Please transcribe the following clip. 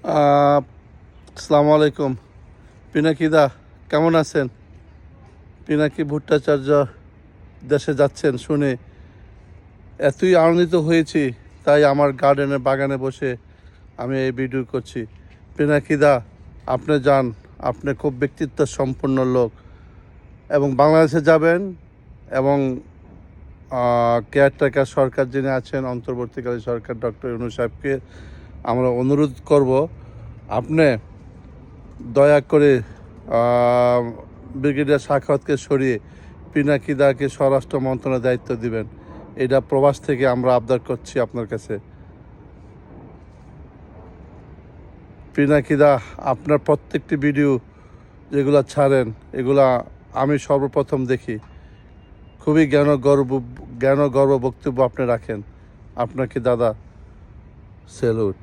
আসসালামু আলাইকুম। পিনাকিদা, কেমন আছেন? পিনাকি ভট্টাচার্য দেশে যাচ্ছেন শুনে এতই আনন্দিত হয়েছি, তাই আমার গার্ডেনের বাগানে বসে আমি এই ভিডিও করছি। পিনাকিদা, আপনি যান, আপনি খুব ব্যক্তিত্ব সম্পন্ন লোক এবং বাংলাদেশে যাবেন এবং কেয়ারটেকার সরকার যিনি আছেন, অন্তর্বর্তীকালীন সরকার ডক্টর ইউনূস সাহেবকে আমরা অনুরোধ করব, আপনি দয়া করে ব্রিগেডিয়ার সাখাওয়াতকে সরিয়ে পিনাকিদাকে স্বরাষ্ট্র মন্ত্রণালয়ের দায়িত্ব দিবেন। এটা প্রবাস থেকে আমরা আবদার করছি আপনার কাছে। পিনাকিদা, আপনার প্রত্যেকটি ভিডিও যেগুলো ছাড়েন এগুলা আমি সর্বপ্রথম দেখি। খুবই জ্ঞান ও গর্ব বক্তব্য আপনি রাখেন। আপনাকে দাদা স্যালুট।